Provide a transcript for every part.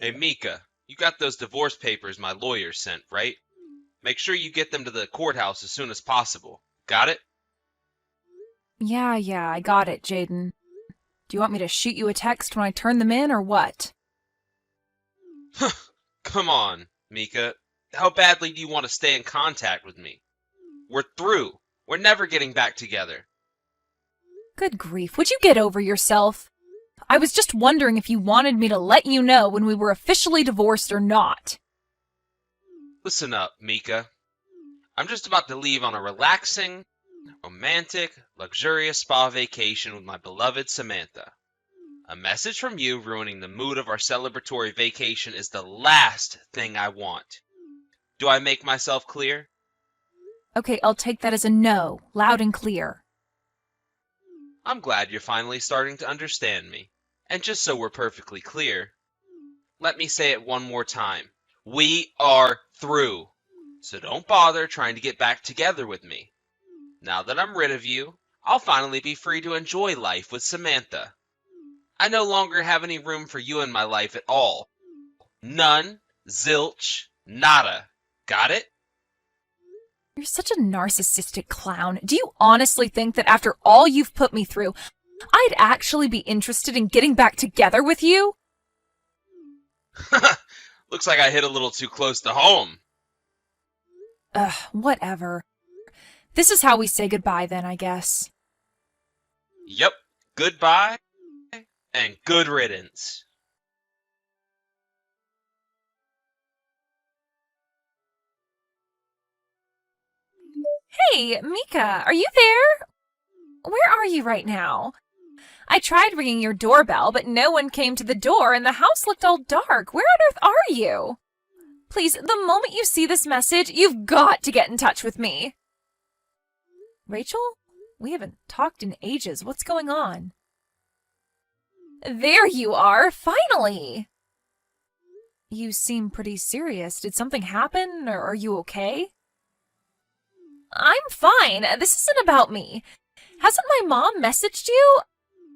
Hey Mika, you got those divorce papers my lawyer sent, right? Make sure you get them to the courthouse as soon as possible. Got it? Yeah, I got it, Jaden. Do you want me to shoot you a text when I turn them in, or what? Come on, Mika. How badly do you want to stay in contact with me? We're through. We're never getting back together. Good grief, would you get over yourself? I was just wondering if you wanted me to let you know when we were officially divorced or not. Listen up, Mika. I'm just about to leave on a relaxing, romantic, luxurious spa vacation with my beloved Samantha. A message from you ruining the mood of our celebratory vacation is the last thing I want. Do I make myself clear? Okay, I'll take that as a no, loud and clear. I'm glad you're finally starting to understand me. And just so we're perfectly clear, let me say it one more time. We are through. So don't bother trying to get back together with me. Now that I'm rid of you, I'll finally be free to enjoy life with Samantha. I no longer have any room for you in my life at all. None, zilch, nada. Got it? You're such a narcissistic clown. Do you honestly think that after all you've put me through, I'd actually be interested in getting back together with you? Looks like I hit a little too close to home. Ugh, whatever. This is how we say goodbye then, I guess. Yep, goodbye and good riddance. Hey, Mika, are you there? Where are you right now? I tried ringing your doorbell, but no one came to the door and the house looked all dark. Where on earth are you? Please, the moment you see this message, you've got to get in touch with me. Rachel? We haven't talked in ages. What's going on? There you are, finally! You seem pretty serious. Did something happen, or are you okay? I'm fine. This isn't about me. Hasn't my mom messaged you?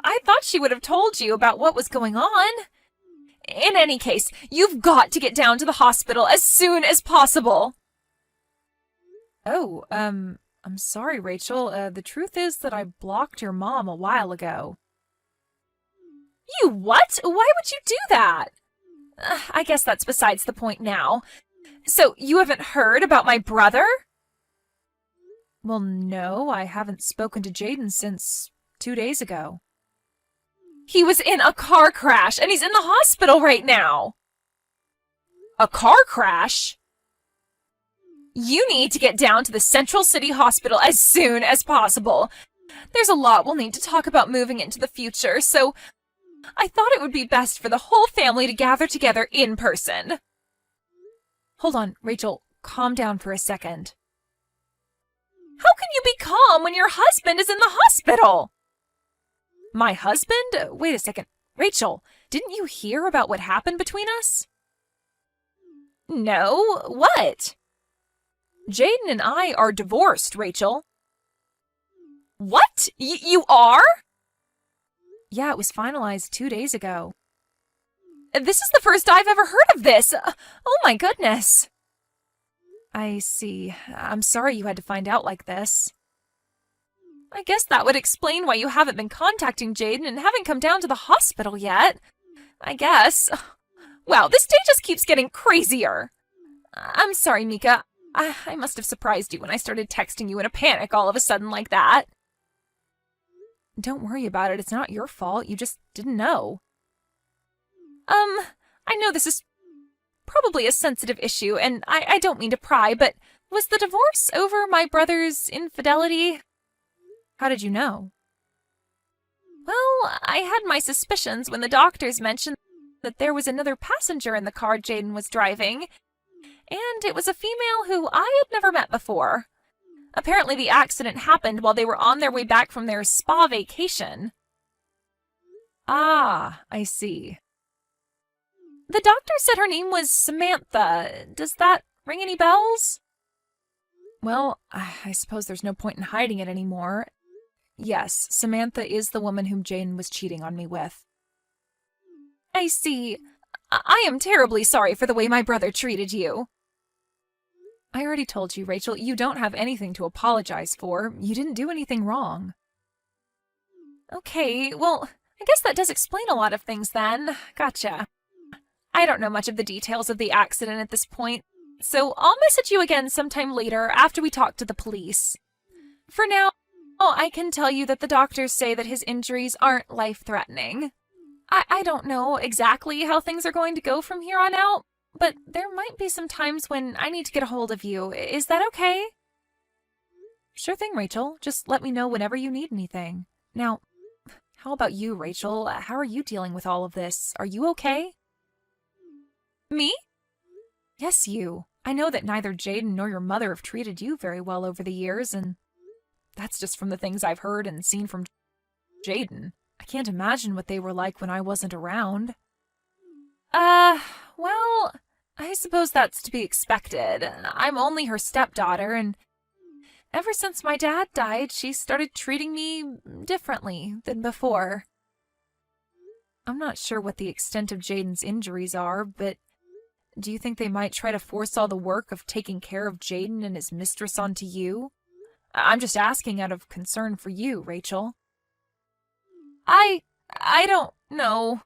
I thought she would have told you about what was going on. In any case, you've got to get down to the hospital as soon as possible. Oh, I'm sorry, Rachel. The truth is that I blocked your mom a while ago. You what? Why would you do that? I guess that's besides the point now. So, you haven't heard about my brother? Well, no, I haven't spoken to Jaden since 2 days ago. He was in a car crash, and he's in the hospital right now. A car crash? You need to get down to the Central City Hospital as soon as possible. There's a lot we'll need to talk about moving into the future, so I thought it would be best for the whole family to gather together in person. Hold on, Rachel, calm down for a second. How can you be calm when your husband is in the hospital? My husband? Wait a second. Rachel, didn't you hear about what happened between us? No, what? Jaden and I are divorced, Rachel. What? You are? Yeah, it was finalized 2 days ago. This is the first I've ever heard of this. Oh my goodness. I see. I'm sorry you had to find out like this. I guess that would explain why you haven't been contacting Jaden and haven't come down to the hospital yet. I guess. Wow, this day just keeps getting crazier. I'm sorry, Mika. I must have surprised you when I started texting you in a panic all of a sudden like that. Don't worry about it. It's not your fault. You just didn't know. I know this is probably a sensitive issue, and I don't mean to pry, but was the divorce over my brother's infidelity? How did you know? Well, I had my suspicions when the doctors mentioned that there was another passenger in the car Jaden was driving, and it was a female who I had never met before. Apparently the accident happened while they were on their way back from their spa vacation. Ah, I see. The doctor said her name was Samantha. Does that ring any bells? Well, I suppose there's no point in hiding it anymore. Yes, Samantha is the woman whom Jaden was cheating on me with. I see. I am terribly sorry for the way my brother treated you. I already told you, Rachel, you don't have anything to apologize for. You didn't do anything wrong. Okay, well, I guess that does explain a lot of things then. Gotcha. I don't know much of the details of the accident at this point, so I'll message you again sometime later after we talk to the police. For now, I can tell you that the doctors say that his injuries aren't life-threatening. I don't know exactly how things are going to go from here on out, but there might be some times when I need to get a hold of you. Is that okay? Sure thing, Rachel. Just let me know whenever you need anything. Now, how about you, Rachel? How are you dealing with all of this? Are you okay? Me? Yes, you. I know that neither Jaden nor your mother have treated you very well over the years, and that's just from the things I've heard and seen from Jaden. I can't imagine what they were like when I wasn't around. Well, I suppose that's to be expected. I'm only her stepdaughter, and ever since my dad died, she started treating me differently than before. I'm not sure what the extent of Jaden's injuries are, but do you think they might try to force all the work of taking care of Jaden and his mistress onto you? I'm just asking out of concern for you, Rachel. I don't know.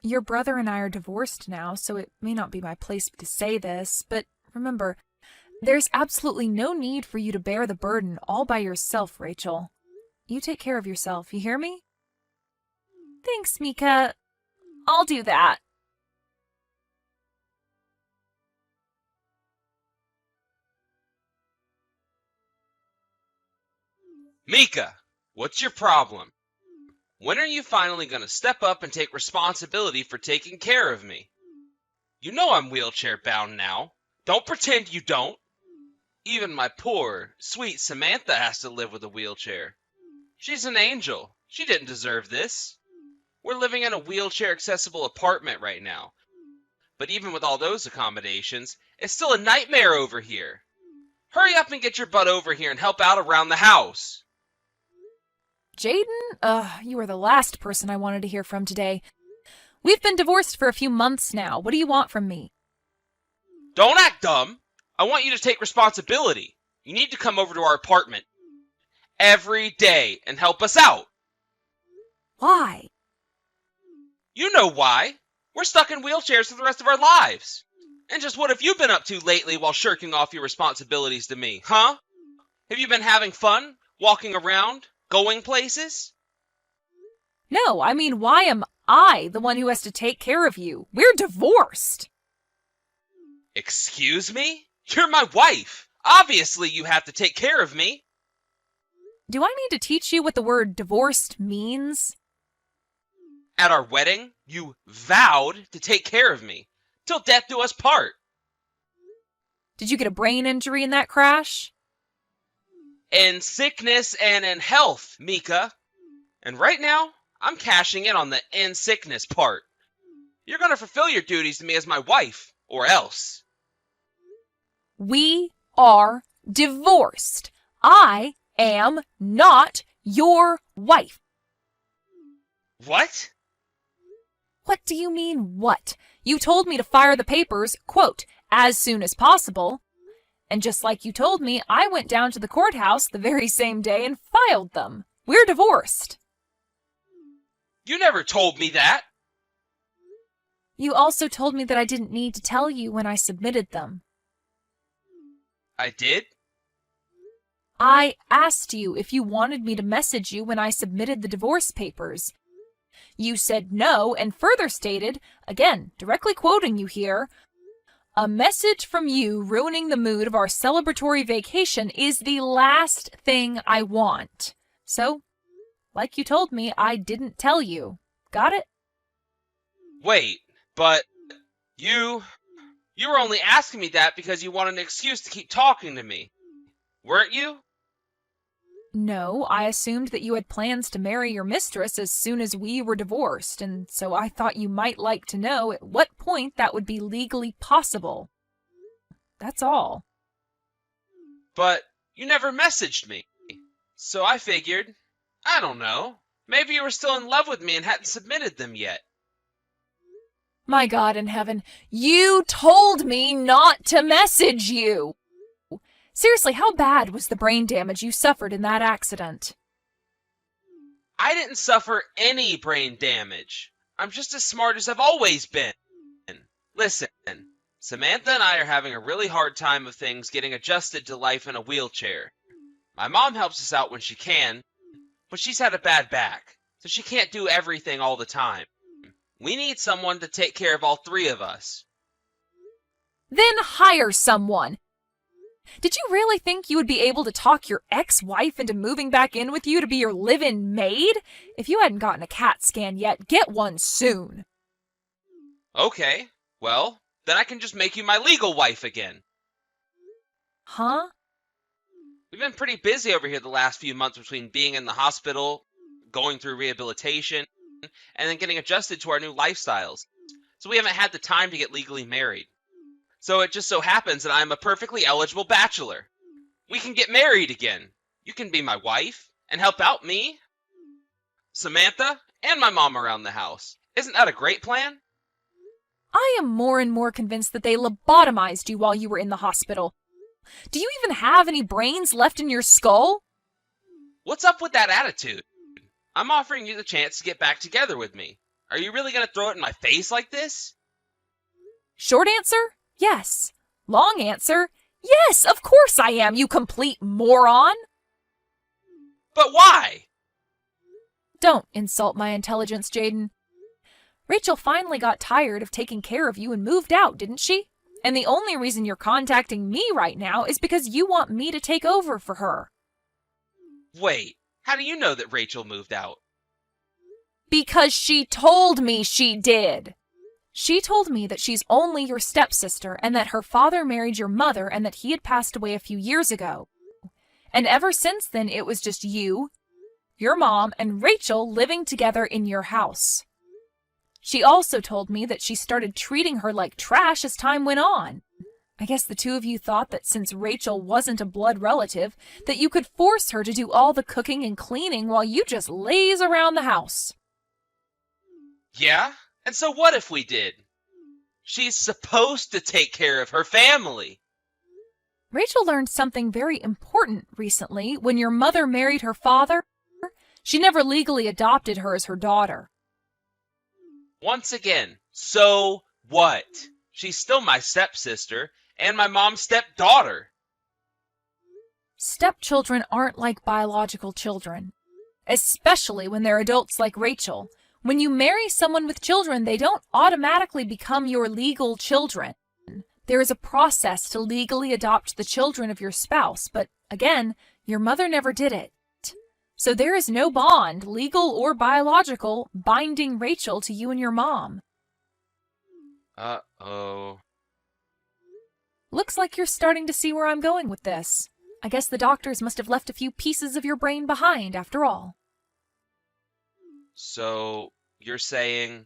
Your brother and I are divorced now, so it may not be my place to say this, but remember, there's absolutely no need for you to bear the burden all by yourself, Rachel. You take care of yourself, you hear me? Thanks, Mika. I'll do that. Mika, what's your problem? When are you finally going to step up and take responsibility for taking care of me? You know I'm wheelchair bound now. Don't pretend you don't. Even my poor, sweet Samantha has to live with a wheelchair. She's an angel. She didn't deserve this. We're living in a wheelchair-accessible apartment right now. But even with all those accommodations, it's still a nightmare over here. Hurry up and get your butt over here and help out around the house. Jaden? You are the last person I wanted to hear from today. We've been divorced for a few months now. What do you want from me? Don't act dumb. I want you to take responsibility. You need to come over to our apartment every day and help us out. Why? You know why. We're stuck in wheelchairs for the rest of our lives. And just what have you been up to lately while shirking off your responsibilities to me, huh? Have you been having fun, walking around, going places? No, I mean, why am I the one who has to take care of you? We're divorced. Excuse me? You're my wife. Obviously you have to take care of me. Do I need to teach you what the word divorced means? At our wedding, you vowed to take care of me, till death do us part. Did you get a brain injury in that crash? In sickness and in health, Mika. And right now, I'm cashing in on the in sickness part. You're gonna fulfill your duties to me as my wife, or else. We are divorced. I am not your wife. What? What do you mean, what? You told me to fire the papers, quote, as soon as possible. And just like you told me, I went down to the courthouse the very same day and filed them. We're divorced. You never told me that. You also told me that I didn't need to tell you when I submitted them. I did? I asked you if you wanted me to message you when I submitted the divorce papers. You said no and further stated, again, directly quoting you here, "A message from you ruining the mood of our celebratory vacation is the last thing I want." So, like you told me, I didn't tell you. Got it? Wait, but you were only asking me that because you wanted an excuse to keep talking to me, weren't you? No, I assumed that you had plans to marry your mistress as soon as we were divorced, and so I thought you might like to know at what point that would be legally possible. That's all. But you never messaged me. So I figured, I don't know, maybe you were still in love with me and hadn't submitted them yet. My God in heaven, you told me not to message you! Seriously, how bad was the brain damage you suffered in that accident? I didn't suffer any brain damage. I'm just as smart as I've always been. Listen, Samantha and I are having a really hard time of things getting adjusted to life in a wheelchair. My mom helps us out when she can, but she's had a bad back, so she can't do everything all the time. We need someone to take care of all three of us. Then hire someone. Did you really think you would be able to talk your ex-wife into moving back in with you to be your live-in maid? If you hadn't gotten a CAT scan yet, get one soon. Okay, well, then I can just make you my legal wife again. Huh? We've been pretty busy over here the last few months between being in the hospital, going through rehabilitation, and then getting adjusted to our new lifestyles. So we haven't had the time to get legally married. So it just so happens that I'm a perfectly eligible bachelor. We can get married again. You can be my wife and help out me, Samantha, and my mom around the house. Isn't that a great plan? I am more and more convinced that they lobotomized you while you were in the hospital. Do you even have any brains left in your skull? What's up with that attitude? I'm offering you the chance to get back together with me. Are you really going to throw it in my face like this? Short answer, yes. Long answer, yes, of course I am, you complete moron. But why? Don't insult my intelligence, Jaden. Rachel finally got tired of taking care of you and moved out, didn't she? And the only reason you're contacting me right now is because you want me to take over for her. Wait, how do you know that Rachel moved out? Because she told me she did. She told me that she's only your stepsister and that her father married your mother and that he had passed away a few years ago. And ever since then, it was just you, your mom, and Rachel living together in your house. She also told me that she started treating her like trash as time went on. I guess the two of you thought that since Rachel wasn't a blood relative, that you could force her to do all the cooking and cleaning while you just laze around the house. Yeah? And so what if we did? She's supposed to take care of her family. Rachel learned something very important recently. When your mother married her father, she never legally adopted her as her daughter. Once again, so what? She's still my stepsister and my mom's stepdaughter. Stepchildren aren't like biological children, especially when they're adults like Rachel. When you marry someone with children, they don't automatically become your legal children. There is a process to legally adopt the children of your spouse, but again, your mother never did it. So there is no bond, legal or biological, binding Rachel to you and your mom. Uh-oh. Looks like you're starting to see where I'm going with this. I guess the doctors must have left a few pieces of your brain behind after all. So, you're saying...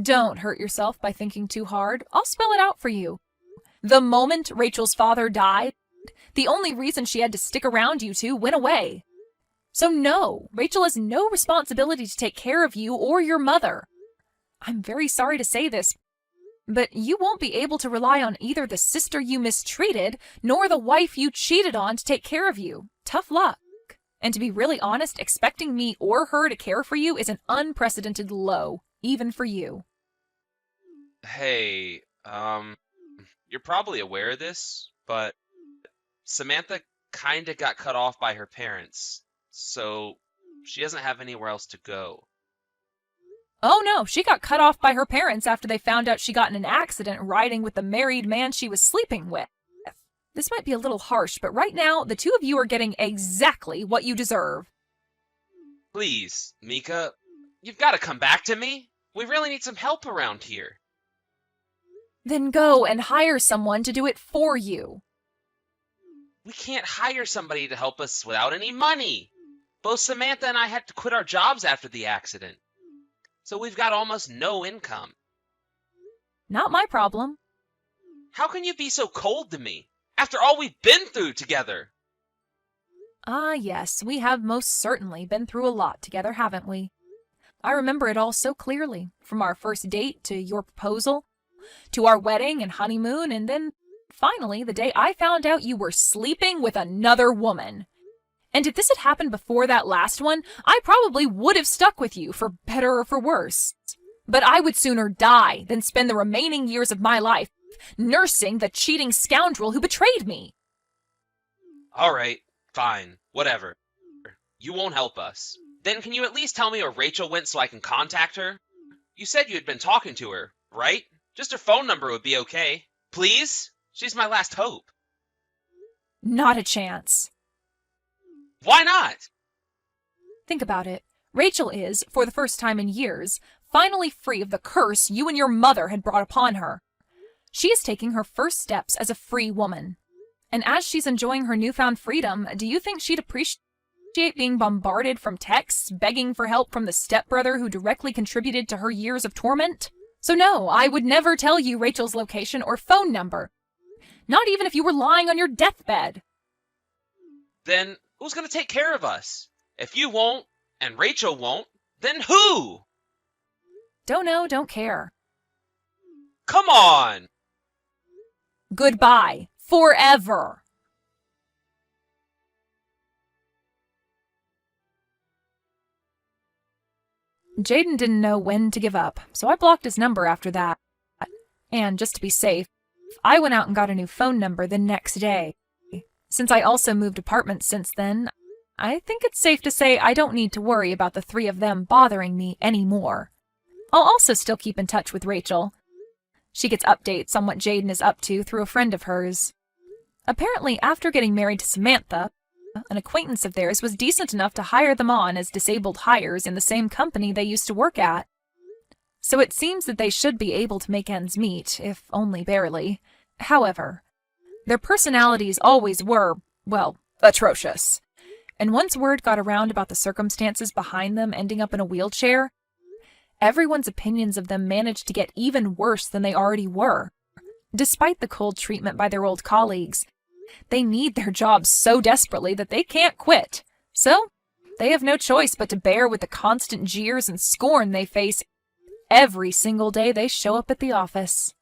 Don't hurt yourself by thinking too hard. I'll spell it out for you. The moment Rachel's father died, the only reason she had to stick around you two went away. So no, Rachel has no responsibility to take care of you or your mother. I'm very sorry to say this, but you won't be able to rely on either the sister you mistreated nor the wife you cheated on to take care of you. Tough luck. And to be really honest, expecting me or her to care for you is an unprecedented low, even for you. Hey, you're probably aware of this, but Samantha kinda got cut off by her parents, so she doesn't have anywhere else to go. Oh no, she got cut off by her parents after they found out she got in an accident riding with the married man she was sleeping with. This might be a little harsh, but right now, the two of you are getting exactly what you deserve. Please, Mika, you've got to come back to me. We really need some help around here. Then go and hire someone to do it for you. We can't hire somebody to help us without any money. Both Samantha and I had to quit our jobs after the accident, so we've got almost no income. Not my problem. How can you be so cold to me after all we've been through together? Ah, yes, we have most certainly been through a lot together, haven't we? I remember it all so clearly, from our first date to your proposal, to our wedding and honeymoon, and then finally the day I found out you were sleeping with another woman. And if this had happened before that last one, I probably would have stuck with you, for better or for worse. But I would sooner die than spend the remaining years of my life nursing the cheating scoundrel who betrayed me. All right, fine, whatever. You won't help us. Then can you at least tell me where Rachel went so I can contact her? You said you had been talking to her, right? Just her phone number would be okay. Please? She's my last hope. Not a chance. Why not? Think about it. Rachel is, for the first time in years, finally free of the curse you and your mother had brought upon her. She is taking her first steps as a free woman. And as she's enjoying her newfound freedom, do you think she'd appreciate being bombarded from texts, begging for help from the stepbrother who directly contributed to her years of torment? So no, I would never tell you Rachel's location or phone number. Not even if you were lying on your deathbed. Then who's going to take care of us? If you won't, and Rachel won't, then who? Don't know, don't care. Come on! Goodbye. Forever. Jaden didn't know when to give up, so I blocked his number after that. And just to be safe, I went out and got a new phone number the next day. Since I also moved apartments since then, I think it's safe to say I don't need to worry about the three of them bothering me anymore. I'll also still keep in touch with Rachel. She gets updates on what Jaden is up to through a friend of hers. Apparently, after getting married to Samantha, an acquaintance of theirs was decent enough to hire them on as disabled hires in the same company they used to work at. So it seems that they should be able to make ends meet, if only barely. However, their personalities always were, well, atrocious. And once word got around about the circumstances behind them ending up in a wheelchair, everyone's opinions of them managed to get even worse than they already were. Despite the cold treatment by their old colleagues, they need their jobs so desperately that they can't quit. So, they have no choice but to bear with the constant jeers and scorn they face every single day they show up at the office.